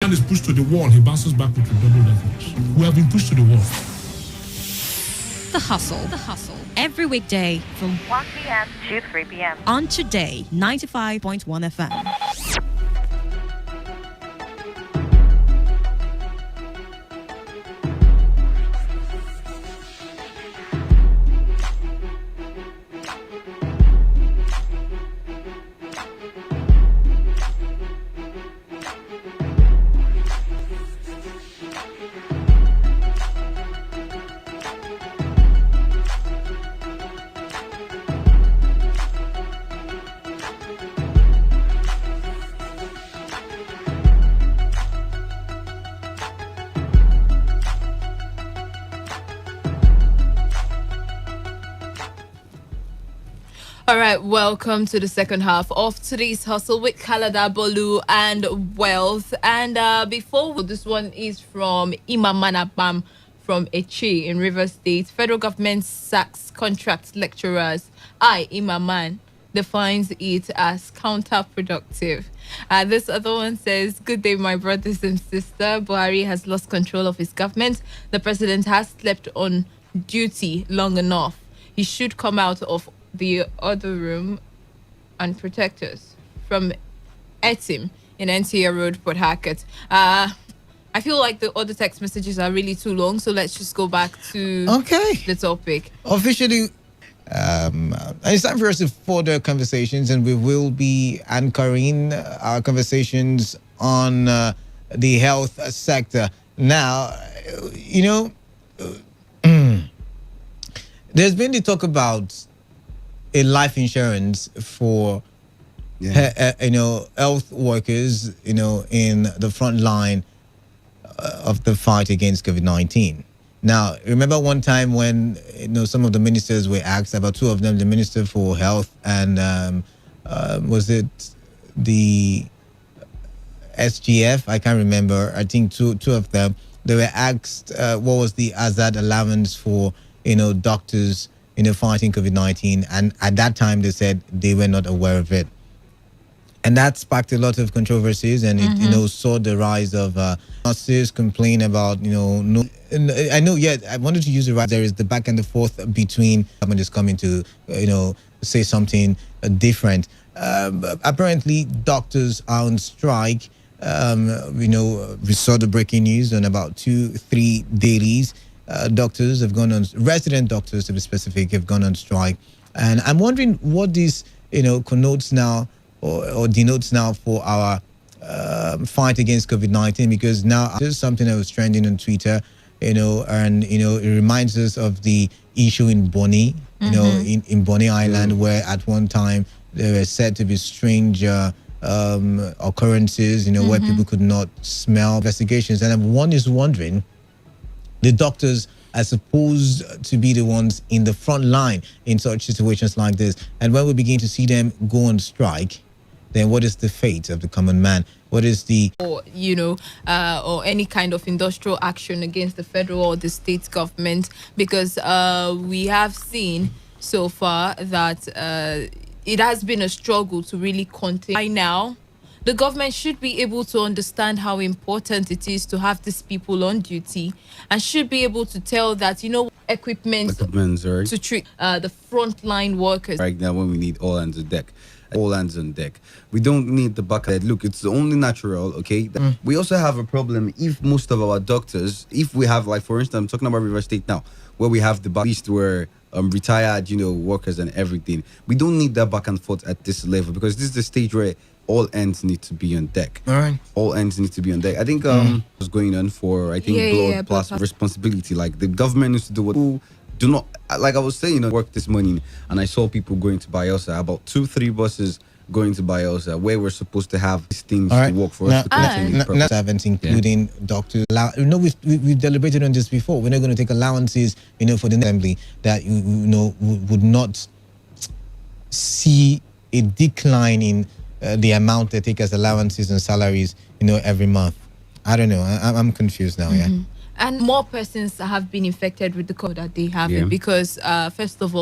man is pushed to the wall, he bounces back with redoubled efforts. We have been pushed to the wall. The Hustle. Every weekday from 1 p.m. to 3 p.m. on Today 95.1 FM. All right, welcome to the second half of today's hustle with Kalada Bolu and Wealth. And before this one is from Imamanabam from Echi in River State. Federal government sacks contract lecturers. Imaman defines it as counterproductive. This other one says, "Good day, my brothers and sisters. Buhari has lost control of his government. The president has slept on duty long enough. He should come out of the other room and protect us." From Etim in NTA Road, Port Harcourt. I feel like the other text messages are really too long, so let's just go back to the topic. Officially, it's time for us to further conversations, and we will be anchoring our conversations on the health sector. Now, there's been the talk about a life insurance for health workers, in the front line of the fight against COVID-19. Now, remember one time when some of the ministers were asked, about two of them, the Minister for Health and was it the SGF? I can't remember. I think two of them. They were asked what was the hazard allowance for doctors fighting COVID-19, and at that time they said they were not aware of it, and that sparked a lot of controversies, and it saw the rise of nurses complain about I know. I wanted to use the right. There is the back and the forth between government is coming to say something different. Apparently, doctors are on strike. We saw the breaking news on about 2-3 dailies. Doctors have gone on, resident doctors to be specific, have gone on strike. And I'm wondering what this, connotes now or denotes now for our fight against COVID-19, because now there's something that was trending on Twitter, and, it reminds us of the issue in Bonny, in Bonny Island, where at one time there were said to be strange occurrences, where people could not smell investigations. And one is wondering, the doctors are supposed to be the ones in the front line in such situations like this. And when we begin to see them go on strike, then what is the fate of the common man? What is the... Or any kind of industrial action against the federal or the state government? Because we have seen so far that it has been a struggle to really contain. By now, the government should be able to understand how important it is to have these people on duty, and should be able to tell that, equipment right? to treat the frontline workers. Right now, when we need all hands on deck. All hands on deck. We don't need the bucket. Look, it's only natural, okay? We also have a problem if most of our doctors, if we have, like, for instance, I'm talking about River State now, where we have the least where retired, workers and everything. We don't need that back and forth at this level, because this is the stage where all ends need to be on deck. All right. All ends need to be on deck. I think was going on for, blood plus responsibility. Like, the government needs to do what do not, like I was saying, work this morning, and I saw people going to Bielsa, about 2-3 buses going to Bielsa, where we're supposed to have these things to work for us to continue. Servants, including doctors. We've deliberated on this before. We're not going to take allowances, for the assembly that would not see a decline in the amount they take as allowances and salaries, every month. I don't know. I'm confused now. Yeah. And more persons have been infected with the COVID that they have, because first of all,